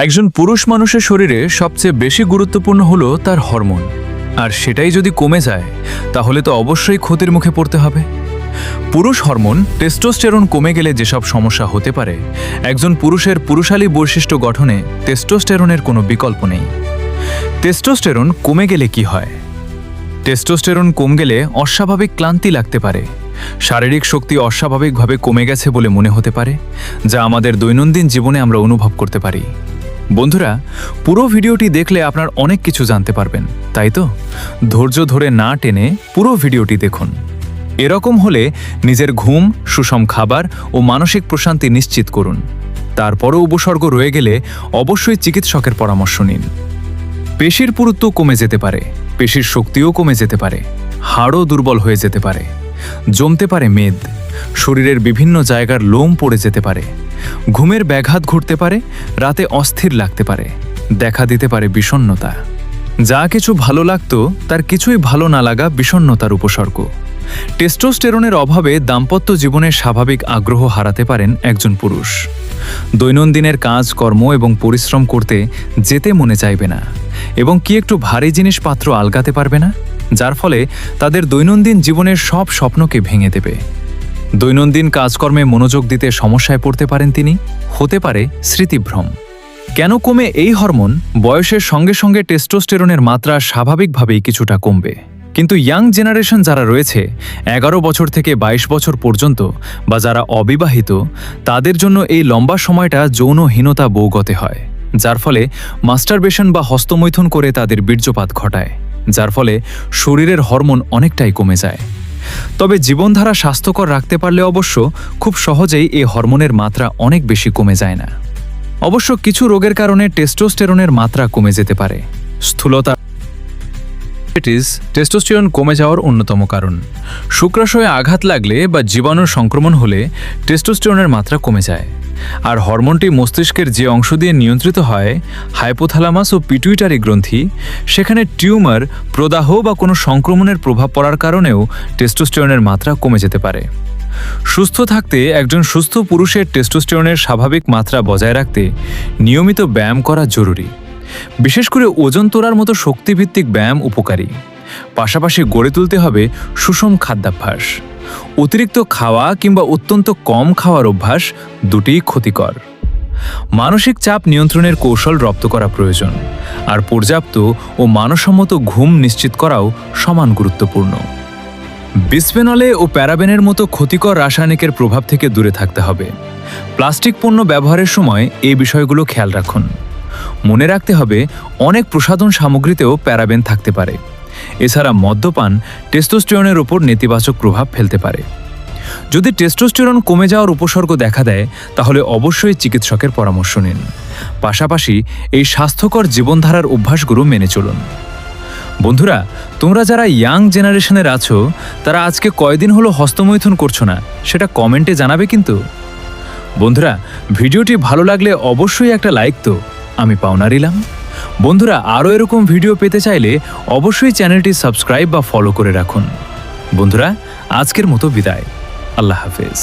একজন পুরুষ মানুষের শরীরে সবচেয়ে বেশি গুরুত্বপূর্ণ হলো তার হরমোন, আর সেটাই যদি কমে যায় তাহলে তো অবশ্যই ক্ষতির মুখে পড়তে হবে। পুরুষ হরমোন টেস্টোস্টেরন কমে গেলে যেসব সমস্যা হতে পারে, একজন পুরুষের পুরুষালী বৈশিষ্ট্য গঠনে টেস্টোস্টেরনের কোনো বিকল্প নেই। টেস্টোস্টেরন কমে গেলে কি হয়? টেস্টোস্টেরন কমে গেলে অস্বাভাবিক ক্লান্তি লাগতে পারে, শারীরিক শক্তি অস্বাভাবিকভাবে কমে গেছে বলে মনে হতে পারে, যা আমাদের দৈনন্দিন জীবনে আমরা অনুভব করতে পারি। বন্ধুরা, পুরো ভিডিওটি দেখলে আপনার অনেক কিছু জানতে পারবেন, তাই তো ধৈর্য ধরে না টেনে পুরো ভিডিওটি দেখুন। এরকম হলে নিজের ঘুম, সুষম খাবার ও মানসিক প্রশান্তি নিশ্চিত করুন। তারপরও উপসর্গ রয়ে গেলে অবশ্যই চিকিৎসকের পরামর্শ নিন। পেশির পুরুত্ব কমে যেতে পারে, পেশির শক্তিও কমে যেতে পারে, হাড়ও দুর্বল হয়ে যেতে পারে, জমতে পারে মেদ, শরীরের বিভিন্ন জায়গার লোম পড়ে যেতে পারে, ঘুমের ব্যাঘাত ঘটতে পারে, রাতে অস্থির লাগতে পারে, দেখা দিতে পারে বিষণ্ণতা। যা কিছু ভালো লাগতো তার কিছুই ভালো না লাগা বিষণ্ণতার উপসর্গ। টেস্টোস্টেরনের অভাবে দাম্পত্য জীবনের স্বাভাবিক আগ্রহ হারাতে পারেন একজন পুরুষ। দৈনন্দিনের কাজ, কর্ম এবং পরিশ্রম করতে যেতে মনে চাইবে না, এবং কি একটু ভারী জিনিসপত্র আলগাতে পারবে না, যার ফলে তাদের দৈনন্দিন জীবনের সব স্বপ্নকে ভেঙে দেবে। দৈনন্দিন কাজকর্মে মনোযোগ দিতে সমস্যায় পড়তে পারেন তিনি। হতে পারে স্মৃতিভ্রম। কেন কমে এই হরমোন? বয়সের সঙ্গে সঙ্গে টেস্টোস্টেরনের মাত্রা স্বাভাবিকভাবেই কিছুটা কমবে, কিন্তু ইয়াং জেনারেশন যারা রয়েছে 11 বছর থেকে 22 বছর পর্যন্ত, বা যারা অবিবাহিত, তাদের জন্য এই লম্বা সময়টা যৌনহীনতা বৌগতে হয়, যার ফলে মাস্টারবেশন বা হস্তমৈথুন করে তাদের বীর্যপাত ঘটায়, যার ফলে শরীরের হরমোন অনেকটাই কমে যায়। তবে জীবনধারা স্বাস্থ্যকর রাখতে পারলে অবশ্য খুব সহজেই এই হরমোনের মাত্রা অনেক বেশি কমে যায় না। অবশ্য কিছু রোগের কারণে টেস্টোস্টেরনের মাত্রা কমে যেতে পারে। স্থূলতা টেস্টোস্টেরন কমে যাওয়ার অন্যতম কারণ। শুক্রাশয়ে আঘাত লাগলে বা জীবাণুর সংক্রমণ হলে টেস্টোস্টেরনের মাত্রা কমে যায়, আর হরমোনটি মস্তিষ্কের যে অংশ দিয়ে নিয়ন্ত্রিত হয়, হাইপোথ্যালামাস ও পিটুইটারি গ্রন্থি, সেখানে টিউমার, প্রদাহ বা কোনো সংক্রমণের প্রভাব পড়ার কারণেও টেস্টোস্টেরনের মাত্রা কমে যেতে পারে। সুস্থ থাকতে একজন সুস্থ পুরুষের টেস্টোস্টেরনের স্বাভাবিক মাত্রা বজায় রাখতে নিয়মিত ব্যায়াম করা জরুরি। বিশেষ করে ওজন তোলার মতো শক্তিভিত্তিক ব্যায়াম উপকারী। পাশাপাশি গড়ে তুলতে হবে সুষম খাদ্যাভ্যাস। অতিরিক্ত খাওয়া কিংবা অত্যন্ত কম খাওয়ার অভ্যাস দুটিই ক্ষতিকর। মানসিক চাপ নিয়ন্ত্রণের কৌশল রপ্ত করা প্রয়োজন, আর পর্যাপ্ত ও মানসম্মত ঘুম নিশ্চিত করাও সমান গুরুত্বপূর্ণ। বিসফেনলে ও প্যারাবেনের মতো ক্ষতিকর রাসায়নিকের প্রভাব থেকে দূরে থাকতে হবে। প্লাস্টিক পণ্য ব্যবহারের সময় এই বিষয়গুলো খেয়াল রাখুন। মনে রাখতে হবে, অনেক প্রসাধন সামগ্রীতেও প্যারাবেন থাকতে পারে। এছাড়া মদ্যপান টেস্টোস্টেরনের ওপর নেতিবাচক প্রভাব ফেলতে পারে। যদি টেস্টোস্টেরন কমে যাওয়ার উপসর্গ দেখা দেয়, তাহলে অবশ্যই চিকিৎসকের পরামর্শ নিন। পাশাপাশি এই স্বাস্থ্যকর জীবনধারার অভ্যাসগুলো মেনে চলুন। বন্ধুরা, তোমরা যারা ইয়াং জেনারেশনের আছো, তারা আজকে কয়দিন হলো হস্তমৈথুন করছো না, সেটা কমেন্টে জানাবে কিন্তু। বন্ধুরা, ভিডিওটি ভালো লাগলে অবশ্যই একটা লাইক তো আমি পাওনা দিলাম। বন্ধুরা, আরও এরকম ভিডিও পেতে চাইলে অবশ্যই চ্যানেলটি সাবস্ক্রাইব বা ফলো করে রাখুন। বন্ধুরা, আজকের মতো বিদায়। আল্লাহ হাফেজ।